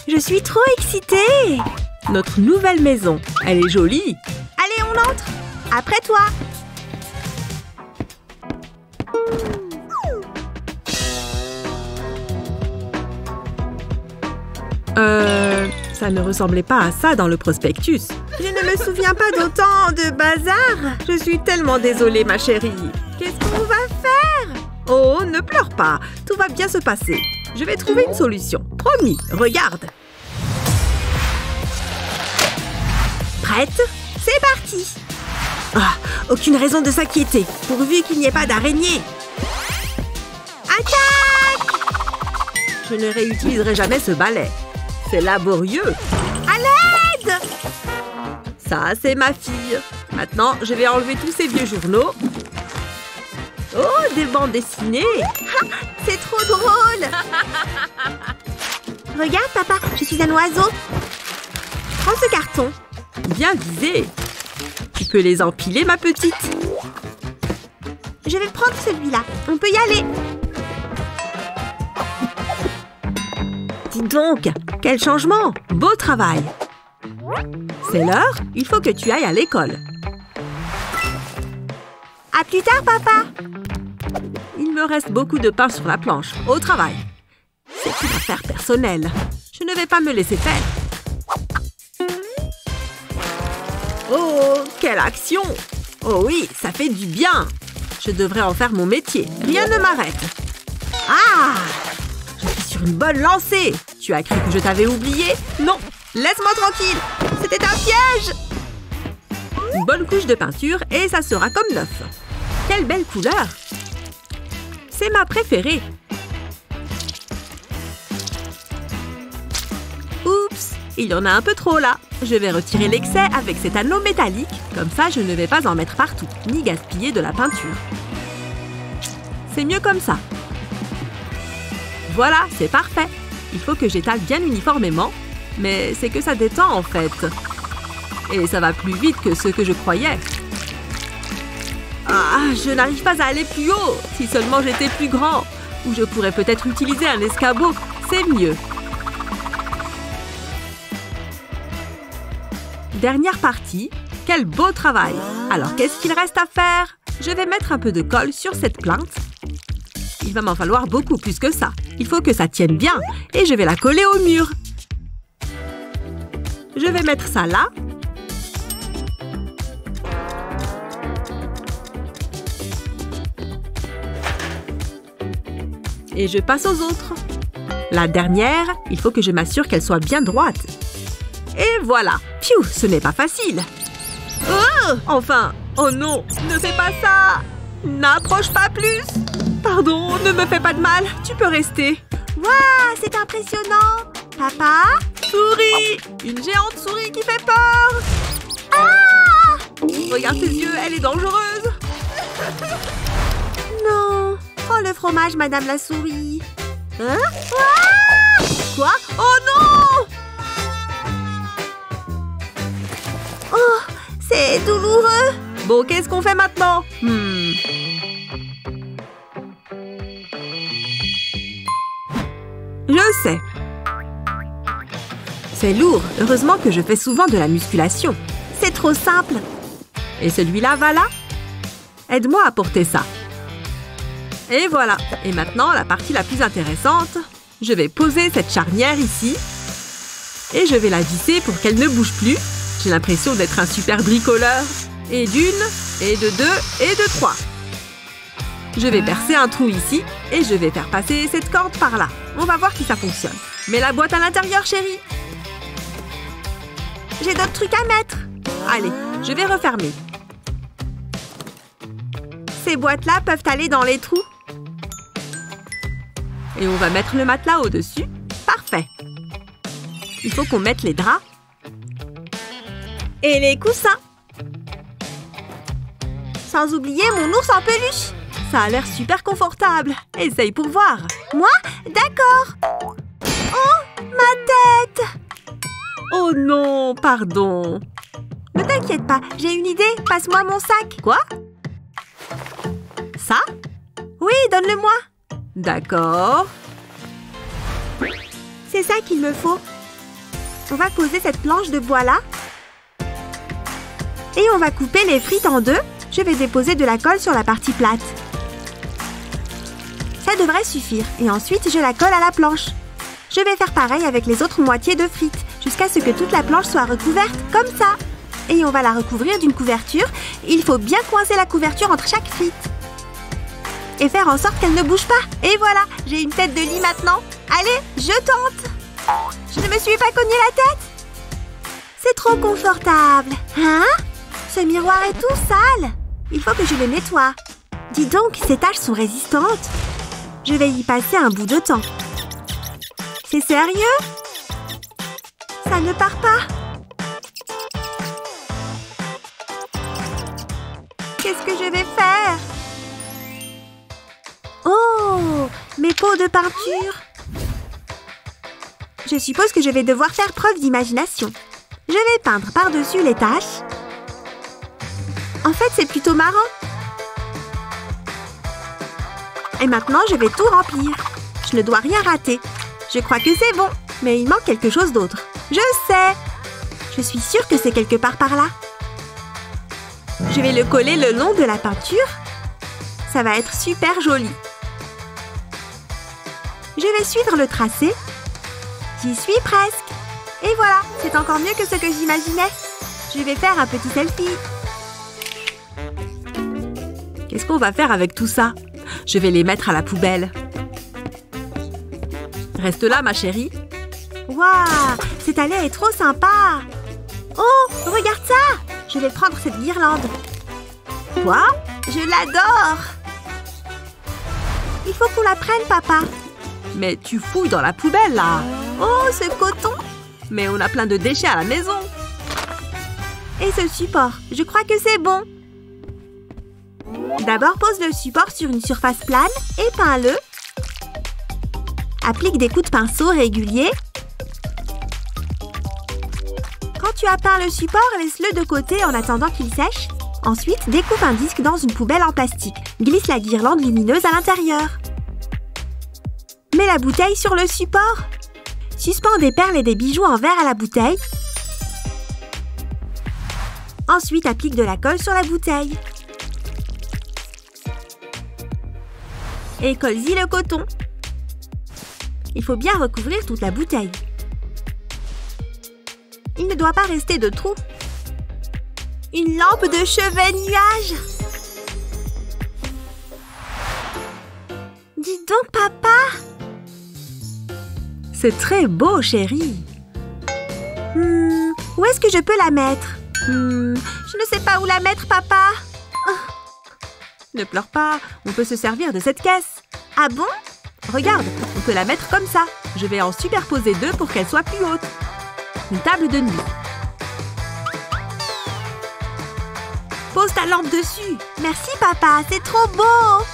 Je suis trop excitée! Notre nouvelle maison, elle est jolie. Allez, on entre! Après toi! Ça ne ressemblait pas à ça dans le prospectus. Je ne me souviens pas d'autant de bazar! Je suis tellement désolée, ma chérie. Qu'est-ce qu'on va faire? Oh, ne pleure pas. Tout va bien se passer. Je vais trouver une solution. Promis, regarde. Prête? C'est parti! Ah, aucune raison de s'inquiéter, pourvu qu'il n'y ait pas d'araignée. Attaque! Je ne réutiliserai jamais ce balai. C'est laborieux. À l'aide! Ça, c'est ma fille. Maintenant, je vais enlever tous ces vieux journaux. Oh, des bandes dessinées. Ah, c'est trop drôle! Regarde, papa, je suis un oiseau. Prends ce carton. Bien visé. Tu peux les empiler, ma petite. Je vais prendre celui-là. On peut y aller. Dis donc, quel changement! Beau travail! C'est l'heure, il faut que tu ailles à l'école. À plus tard, papa! Il me reste beaucoup de pain sur la planche. Au travail. C'est une affaire personnelle. Je ne vais pas me laisser faire. Oh, quelle action! Oh oui, ça fait du bien! Je devrais en faire mon métier. Rien ne m'arrête. Ah! Je suis sur une bonne lancée! Tu as cru que je t'avais oublié? Non! Laisse-moi tranquille! C'était un piège! Une bonne couche de peinture et ça sera comme neuf. Quelle belle couleur! C'est ma préférée. Oups! Il y en a un peu trop là. Je vais retirer l'excès avec cet anneau métallique. Comme ça, je ne vais pas en mettre partout, ni gaspiller de la peinture. C'est mieux comme ça. Voilà, c'est parfait. Il faut que j'étale bien uniformément, mais c'est que ça détend en fait. Et ça va plus vite que ce que je croyais. Ah, je n'arrive pas à aller plus haut. Si seulement j'étais plus grand. Ou je pourrais peut-être utiliser un escabeau. C'est mieux. Dernière partie. Quel beau travail. Alors, qu'est-ce qu'il reste à faire? Je vais mettre un peu de colle sur cette plinthe. Il va m'en falloir beaucoup plus que ça. Il faut que ça tienne bien. Et je vais la coller au mur. Je vais mettre ça là. Et je passe aux autres. La dernière, il faut que je m'assure qu'elle soit bien droite. Et voilà. Piou, ce n'est pas facile. Oh, enfin. Oh non, ne fais pas ça. N'approche pas plus. Pardon, ne me fais pas de mal. Tu peux rester. Waouh, c'est impressionnant. Papa? Souris. Une géante souris qui fait peur. Ah! Regarde ses yeux, elle est dangereuse. Non. Oh, le fromage, madame la souris. Hein? Ah! Quoi? Oh non! Oh, c'est douloureux. Bon, qu'est-ce qu'on fait maintenant? Je sais. C'est lourd. Heureusement que je fais souvent de la musculation. C'est trop simple. Et celui-là va là? Aide-moi à porter ça. Et voilà. Et maintenant, la partie la plus intéressante. Je vais poser cette charnière ici. Et je vais la visser pour qu'elle ne bouge plus. J'ai l'impression d'être un super bricoleur. Et d'une, et de deux, et de trois. Je vais percer un trou ici. Et je vais faire passer cette corde par là. On va voir si ça fonctionne. Mets la boîte à l'intérieur, chérie. J'ai d'autres trucs à mettre. Allez, je vais refermer. Ces boîtes-là peuvent aller dans les trous. Et on va mettre le matelas au-dessus. Parfait. Il faut qu'on mette les draps. Et les coussins. Sans oublier mon ours en peluche. Ça a l'air super confortable. Essaye pour voir. Moi? D'accord. Oh, ma tête! Oh non, pardon. Ne t'inquiète pas, j'ai une idée. Passe-moi mon sac. Quoi? Ça? Oui, donne-le-moi. D'accord. C'est ça qu'il me faut. On va poser cette planche de bois là. Et on va couper les frites en deux. Je vais déposer de la colle sur la partie plate. Ça devrait suffire. Et ensuite, je la colle à la planche. Je vais faire pareil avec les autres moitiés de frites, jusqu'à ce que toute la planche soit recouverte, comme ça. Et on va la recouvrir d'une couverture. Il faut bien coincer la couverture entre chaque frite. Et faire en sorte qu'elle ne bouge pas. Et voilà, j'ai une tête de lit maintenant. Allez, je tente. Je ne me suis pas cogné la tête. C'est trop confortable. Hein? Ce miroir est tout sale. Il faut que je le nettoie. Dis donc, ces taches sont résistantes. Je vais y passer un bout de temps. C'est sérieux? Ça ne part pas. Qu'est-ce que je vais faire? Oh, mes pots de peinture. Je suppose que je vais devoir faire preuve d'imagination. Je vais peindre par-dessus les taches. En fait, c'est plutôt marrant. Et maintenant, je vais tout remplir. Je ne dois rien rater. Je crois que c'est bon, mais il manque quelque chose d'autre. Je sais. Je suis sûre que c'est quelque part par là. Je vais le coller le long de la peinture. Ça va être super joli. Je vais suivre le tracé. J'y suis presque. Et voilà, c'est encore mieux que ce que j'imaginais. Je vais faire un petit selfie. Qu'est-ce qu'on va faire avec tout ça? Je vais les mettre à la poubelle. Reste là, ma chérie. Waouh, cette allée est trop sympa. Oh, regarde ça. Je vais prendre cette guirlande. Quoi? Je l'adore. Il faut qu'on la prenne, papa. Mais tu fouilles dans la poubelle, là. Oh, ce coton. Mais on a plein de déchets à la maison. Et ce support, je crois que c'est bon. D'abord, pose le support sur une surface plane et peins-le. Applique des coups de pinceau réguliers. Quand tu as peint le support, laisse-le de côté en attendant qu'il sèche. Ensuite, découpe un disque dans une poubelle en plastique. Glisse la guirlande lumineuse à l'intérieur. Mets la bouteille sur le support. Suspends des perles et des bijoux en verre à la bouteille. Ensuite, applique de la colle sur la bouteille. Et colle-y le coton. Il faut bien recouvrir toute la bouteille. Il ne doit pas rester de trous. Une lampe de chevet nuage. Dis donc, papa. C'est très beau, chérie. Où est-ce que je peux la mettre? Je ne sais pas où la mettre, papa. Ne pleure pas, on peut se servir de cette caisse. Ah bon? Regarde, on peut la mettre comme ça. Je vais en superposer deux pour qu'elle soit plus haute. Une table de nuit. Pose ta lampe dessus. Merci, papa, c'est trop beau.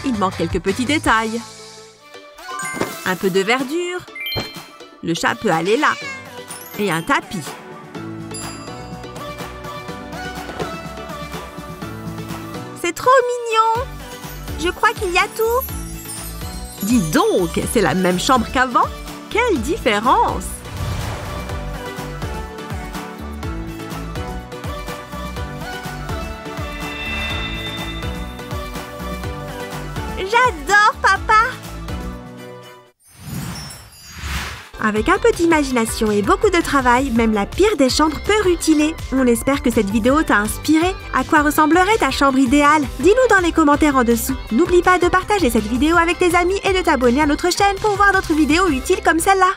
Il manque quelques petits détails. Un peu de verdure. Le chat peut aller là. Et un tapis. C'est trop mignon. Je crois qu'il y a tout. Dis donc, c'est la même chambre qu'avant? Quelle différence! J'adore, papa. Avec un peu d'imagination et beaucoup de travail, même la pire des chambres peut rutiler. On espère que cette vidéo t'a inspiré. À quoi ressemblerait ta chambre idéale? Dis-nous dans les commentaires en dessous. N'oublie pas de partager cette vidéo avec tes amis et de t'abonner à notre chaîne pour voir d'autres vidéos utiles comme celle-là.